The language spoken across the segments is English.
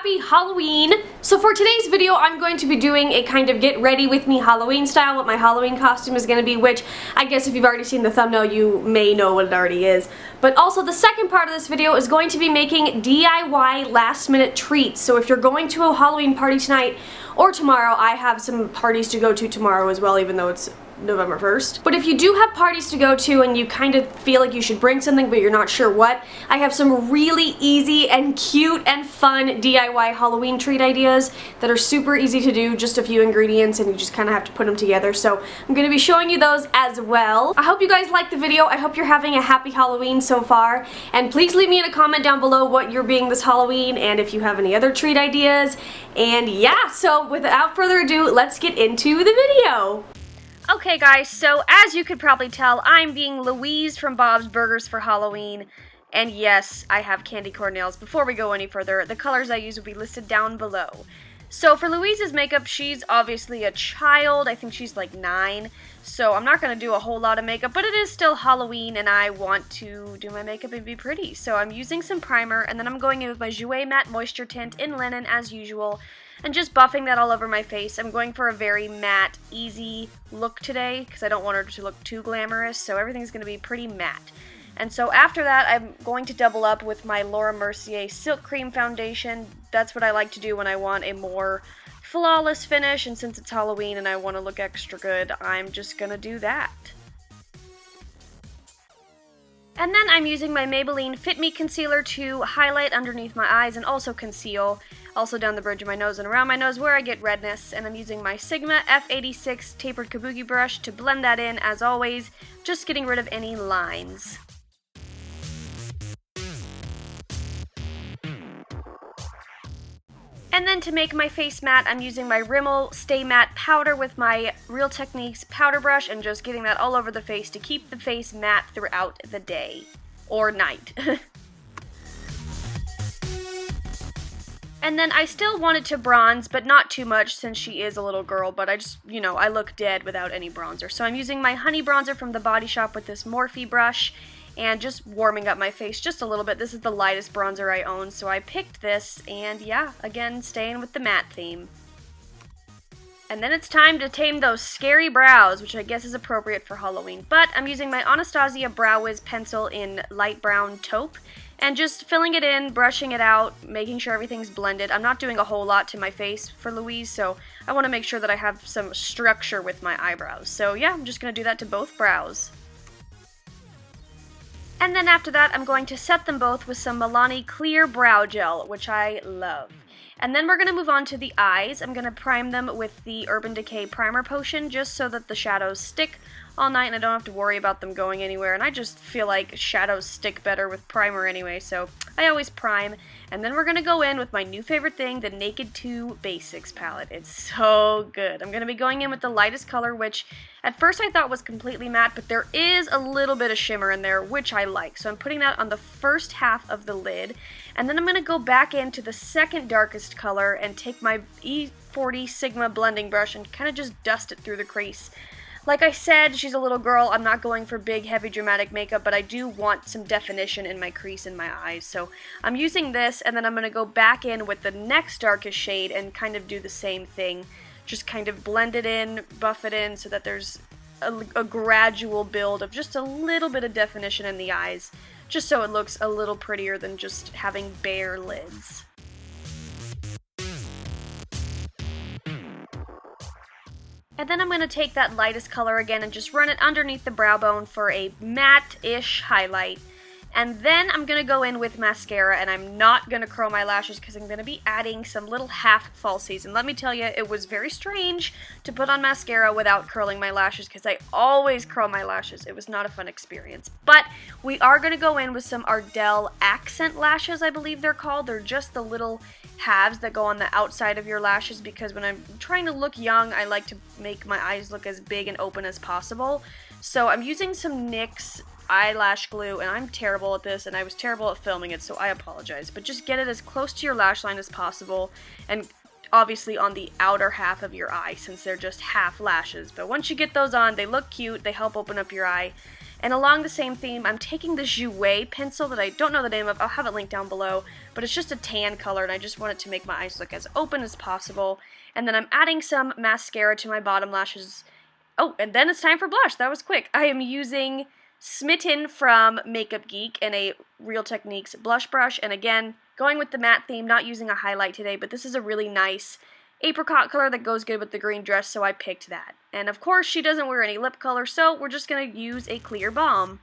Happy Halloween! So for today's video, I'm going to be doing a kind of get ready with me Halloween style, what my Halloween costume is going to be, which I guess if you've already seen the thumbnail, you may know what it already is. But also the second part of this video is going to be making DIY last minute treats. So if you're going to a Halloween party tonight or tomorrow, I have some parties to go to tomorrow as well, even though it's November 1st. But if you do have parties to go to and you kind of feel like you should bring something but you're not sure what, I have some really easy and cute and fun DIY Halloween treat ideas that are super easy to do, just a few ingredients and you just kind of have to put them together. So I'm going to be showing you those as well. I hope you guys liked the video. I hope you're having a happy Halloween so far, and please leave me in a comment down below what you're being this Halloween and if you have any other treat ideas. And yeah, so without further ado, let's get into the video. Okay guys, so as you could probably tell, I'm being Louise from Bob's Burgers for Halloween. And yes, I have candy corn nails. Before we go any further, the colors I use will be listed down below. So for Louise's makeup, she's obviously a child. I think she's like 9. So I'm not going to do a whole lot of makeup, but it is still Halloween and I want to do my makeup and be pretty. So I'm using some primer and then I'm going in with my Jouer Matte Moisture Tint in Linen as usual. And just buffing that all over my face. I'm going for a very matte, easy look today because I don't want her to look too glamorous, so everything's going to be pretty matte. And so after that, I'm going to double up with my Laura Mercier Silk Cream Foundation. That's what I like to do when I want a more flawless finish, and since it's Halloween and I want to look extra good, I'm just going to do that. And then I'm using my Maybelline Fit Me Concealer to highlight underneath my eyes and also conceal, also down the bridge of my nose and around my nose where I get redness. And I'm using my Sigma F86 Tapered Kabuki brush to blend that in as always, just getting rid of any lines. And then to make my face matte, I'm using my Rimmel Stay Matte powder with my Real Techniques powder brush and just getting that all over the face to keep the face matte throughout the day. Or night. And then I still wanted to bronze, but not too much since she is a little girl, but I just, you know, I look dead without any bronzer. So I'm using my Honey Bronzer from the Body Shop with this Morphe brush and just warming up my face just a little bit. This is the lightest bronzer I own, so I picked this, and yeah, again, staying with the matte theme. And then it's time to tame those scary brows, which I guess is appropriate for Halloween. But I'm using my Anastasia Brow Wiz pencil in light brown taupe, and just filling it in, brushing it out, making sure everything's blended. I'm not doing a whole lot to my face for Louise, so I want to make sure that I have some structure with my eyebrows. So yeah, I'm just going to do that to both brows. And then after that, I'm going to set them both with some Milani Clear Brow Gel, which I love. And then we're going to move on to the eyes. I'm going to prime them with the Urban Decay Primer Potion, just so that the shadows stick all night and I don't have to worry about them going anywhere. And I just feel like shadows stick better with primer anyway, so I always prime. And then we're going to go in with my new favorite thing, the Naked 2 Basics palette. It's so good. I'm going to be going in with the lightest color, which at first I thought was completely matte, but there is a little bit of shimmer in there, which I like. So I'm putting that on the first half of the lid. And then I'm going to go back into the second darkest color and take my E40 Sigma blending brush and kind of just dust it through the crease. Like I said, she's a little girl. I'm not going for big, heavy, dramatic makeup, but I do want some definition in my crease in my eyes. So I'm using this, and then I'm going to go back in with the next darkest shade and kind of do the same thing. Just kind of blend it in, buff it in, so that there's a gradual build of just a little bit of definition in the eyes, just so it looks a little prettier than just having bare lids. And then I'm going to take that lightest color again and just run it underneath the brow bone for a matte-ish highlight. And then I'm going to go in with mascara, and I'm not going to curl my lashes because I'm going to be adding some little half falsies. And let me tell you, it was very strange to put on mascara without curling my lashes because I always curl my lashes. It was not a fun experience. But we are going to go in with some Ardell Accent lashes, I believe they're called. They're just the little halves that go on the outside of your lashes because when I'm trying to look young, I like to make my eyes look as big and open as possible. So I'm using some NYX eyelash glue, and I'm terrible at this, and I was terrible at filming it, so I apologize. But just get it as close to your lash line as possible, and obviously on the outer half of your eye, since they're just half lashes. But once you get those on, they look cute, they help open up your eye, And along the same theme, I'm taking the Jouer pencil that I don't know the name of. I'll have it linked down below, but it's just a tan color, and I just want it to make my eyes look as open as possible. And then I'm adding some mascara to my bottom lashes. Oh, and then it's time for blush. That was quick. I am using Smitten from Makeup Geek in a Real Techniques blush brush, and again, going with the matte theme, not using a highlight today, but this is a really nice apricot color that goes good with the green dress, so I picked that. And of course, she doesn't wear any lip color, so we're just going to use a clear balm.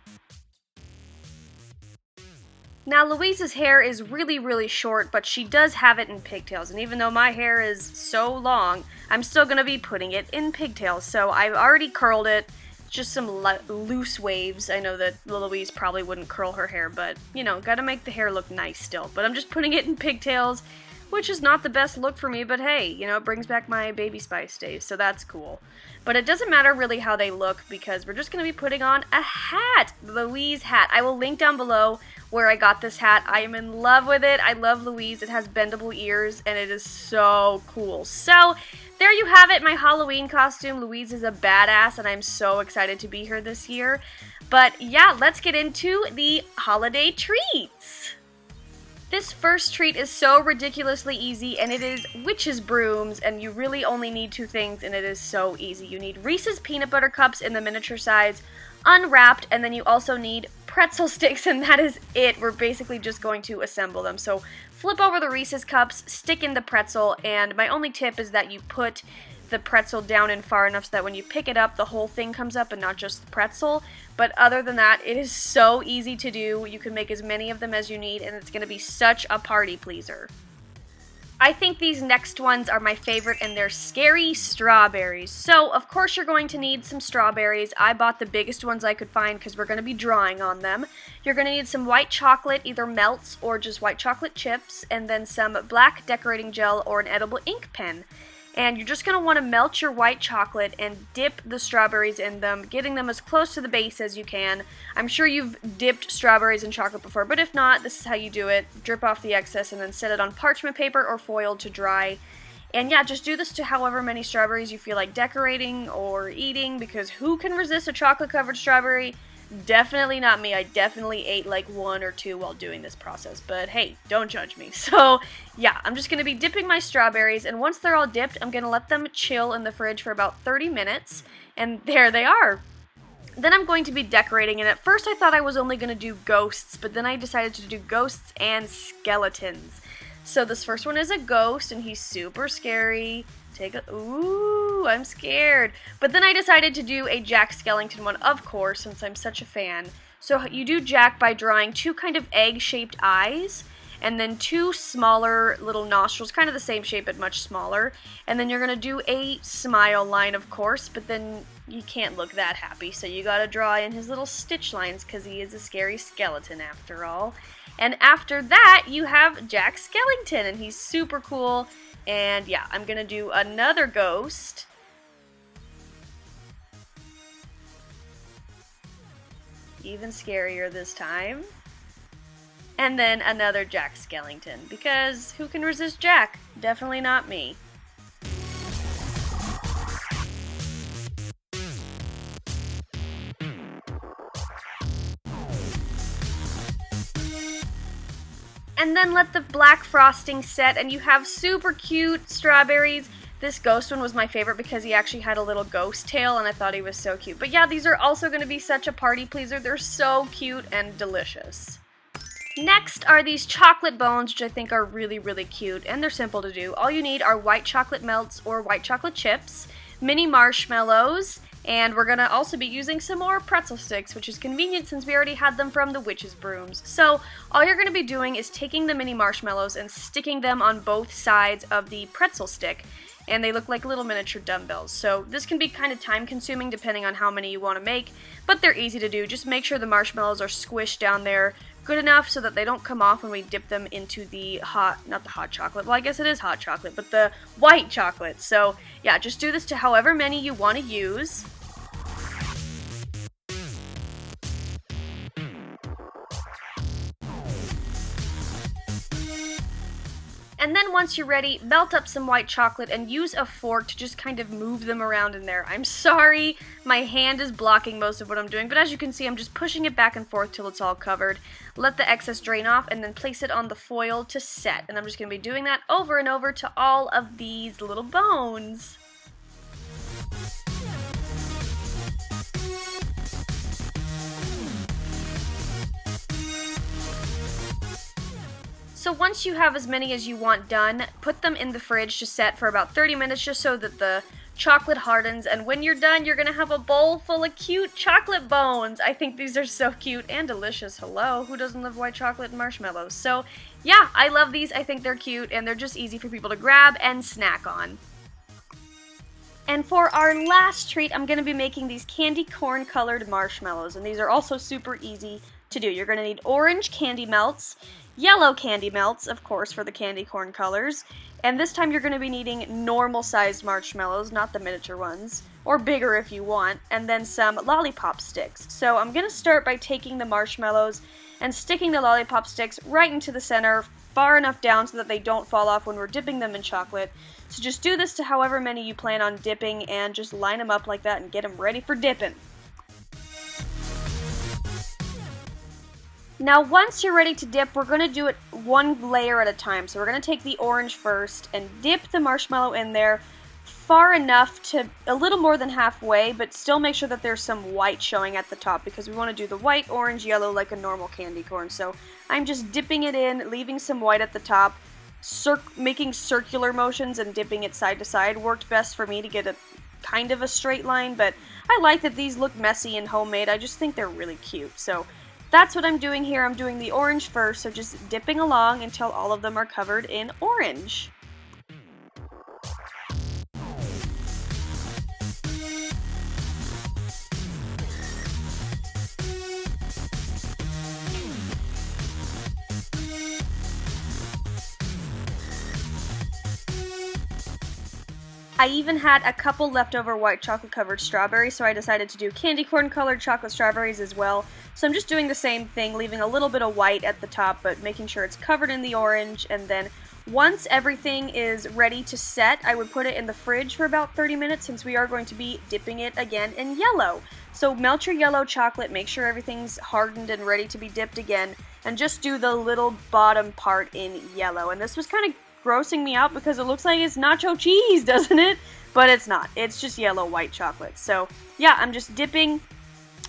Now, Louise's hair is really short, but she does have it in pigtails, and even though my hair is so long, I'm still going to be putting it in pigtails, so I've already curled it. Just some loose waves. I know that Louise probably wouldn't curl her hair, but, you know, gotta make the hair look nice still. But I'm just putting it in pigtails, which is not the best look for me, but hey, you know, it brings back my Baby Spice days, so that's cool. But it doesn't matter really how they look, because we're just going to be putting on a hat, the Louise hat. I will link down below where I got this hat. I am in love with it. I love Louise. It has bendable ears, and it is so cool. So, there you have it, my Halloween costume. Louise is a badass, and I'm so excited to be here this year. But yeah, let's get into the holiday treats. This first treat is so ridiculously easy, and it is witch's brooms, and you really only need two things, and it is so easy. You need Reese's peanut butter cups in the miniature size, unwrapped, and then you also need pretzel sticks, and that is it. We're basically just going to assemble them. So flip over the Reese's cups, stick in the pretzel, and my only tip is that you put the pretzel down in far enough so that when you pick it up, the whole thing comes up and not just the pretzel. But other than that, it is so easy to do. You can make as many of them as you need, and it's going to be such a party pleaser. I think these next ones are my favorite, and they're scary strawberries. So, of course, you're going to need some strawberries. I bought the biggest ones I could find because we're going to be drawing on them. You're going to need some white chocolate, either melts or just white chocolate chips, and then some black decorating gel or an edible ink pen. And you're just going to want to melt your white chocolate and dip the strawberries in them, getting them as close to the base as you can. I'm sure you've dipped strawberries in chocolate before, but if not, this is how you do it. Drip off the excess and then set it on parchment paper or foil to dry. And yeah, just do this to however many strawberries you feel like decorating or eating, because who can resist a chocolate-covered strawberry? Definitely not me. I definitely ate like one or two while doing this process, but hey, don't judge me. So yeah, I'm just going to be dipping my strawberries, and once they're all dipped, I'm going to let them chill in the fridge for about 30 minutes, and there they are. Then I'm going to be decorating, and at first I thought I was only going to do ghosts, but then I decided to do ghosts and skeletons. So this first one is a ghost, and he's super scary. Ooh, I'm scared. But then I decided to do a Jack Skellington one, of course, since I'm such a fan. So you do Jack by drawing two kind of egg-shaped eyes, and then two smaller little nostrils, kind of the same shape but much smaller. And then you're going to do a smile line, of course, but then you can't look that happy, so you gotta draw in his little stitch lines because he is a scary skeleton after all. And after that, you have Jack Skellington, and he's super cool. And yeah, I'm gonna do another ghost. Even scarier this time. And then another Jack Skellington, because who can resist Jack? Definitely not me. And then let the black frosting set, and you have super cute strawberries. This ghost one was my favorite because he actually had a little ghost tail, and I thought he was so cute. But yeah, these are also going to be such a party pleaser. They're so cute and delicious. Next are these chocolate bones, which I think are really, really cute, and they're simple to do. All you need are white chocolate melts or white chocolate chips, mini marshmallows, and we're going to also be using some more pretzel sticks, which is convenient since we already had them from the witch's brooms. So all you're going to be doing is taking the mini marshmallows and sticking them on both sides of the pretzel stick, and they look like little miniature dumbbells. So this can be kind of time consuming depending on how many you want to make, but they're easy to do. Just make sure the marshmallows are squished down there good enough so that they don't come off when we dip them into the not the hot chocolate, well I guess it is hot chocolate, but the white chocolate. So yeah, just do this to however many you want to use. And then once you're ready, melt up some white chocolate and use a fork to just kind of move them around in there. I'm sorry, my hand is blocking most of what I'm doing, but as you can see, I'm just pushing it back and forth till it's all covered. Let the excess drain off and then place it on the foil to set. And I'm just going to be doing that over and over to all of these little bones. So once you have as many as you want done, put them in the fridge to set for about 30 minutes just so that the chocolate hardens, and when you're done, you're gonna have a bowl full of cute chocolate bones. I think these are so cute and delicious. Hello, who doesn't love white chocolate and marshmallows? So yeah, I love these. I think they're cute and they're just easy for people to grab and snack on. And for our last treat, I'm gonna be making these candy corn colored marshmallows, and these are also super easy to do. You're gonna need orange candy melts, yellow candy melts, of course, for the candy corn colors, and this time you're going to be needing normal sized marshmallows, not the miniature ones, or bigger if you want, and then some lollipop sticks. So I'm going to start by taking the marshmallows and sticking the lollipop sticks right into the center, far enough down so that they don't fall off when we're dipping them in chocolate. So just do this to however many you plan on dipping and just line them up like that and get them ready for dipping. Now once you're ready to dip, we're going to do it one layer at a time. So we're going to take the orange first and dip the marshmallow in there far enough to a little more than halfway, but still make sure that there's some white showing at the top because we want to do the white, orange, yellow like a normal candy corn. So I'm just dipping it in, leaving some white at the top, making circular motions and dipping it side to side. Worked best for me to get a kind of a straight line, but I like that these look messy and homemade. I just think they're really cute. So that's what I'm doing here. I'm doing the orange first, so just dipping along until all of them are covered in orange. I even had a couple leftover white chocolate covered strawberries, so I decided to do candy corn colored chocolate strawberries as well. So I'm just doing the same thing, leaving a little bit of white at the top, but making sure it's covered in the orange. And then once everything is ready to set, I would put it in the fridge for about 30 minutes since we are going to be dipping it again in yellow. So melt your yellow chocolate, make sure everything's hardened and ready to be dipped again, and just do the little bottom part in yellow. And this was kind of grossing me out because it looks like it's nacho cheese, doesn't it? But it's not. It's just yellow white chocolate. So yeah, I'm just dipping,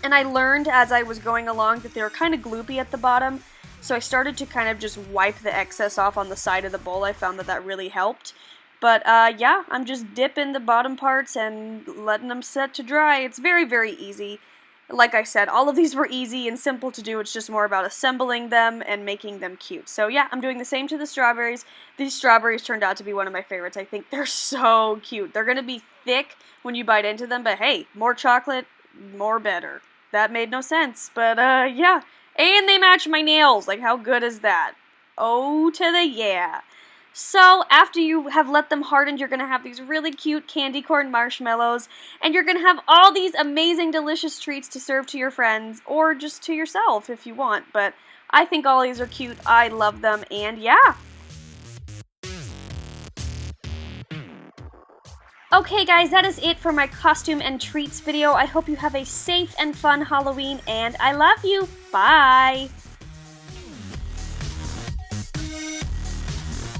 and I learned as I was going along that they were kind of gloopy at the bottom, so I started to kind of just wipe the excess off on the side of the bowl. I found that that really helped. But yeah, I'm just dipping the bottom parts and letting them set to dry. It's very, very easy. Like I said, all of these were easy and simple to do. It's just more about assembling them and making them cute. So yeah, I'm doing the same to the strawberries. These strawberries turned out to be one of my favorites. I think they're so cute. They're going to be thick when you bite into them, but hey, more chocolate, more better. That made no sense, but yeah. And they match my nails. Like, how good is that? Oh, to the yeah. So, after you have let them harden, you're going to have these really cute candy corn marshmallows, and you're going to have all these amazing, delicious treats to serve to your friends, or just to yourself if you want, but I think all these are cute, I love them, and yeah. Okay guys, that is it for my costume and treats video. I hope you have a safe and fun Halloween, and I love you. Bye!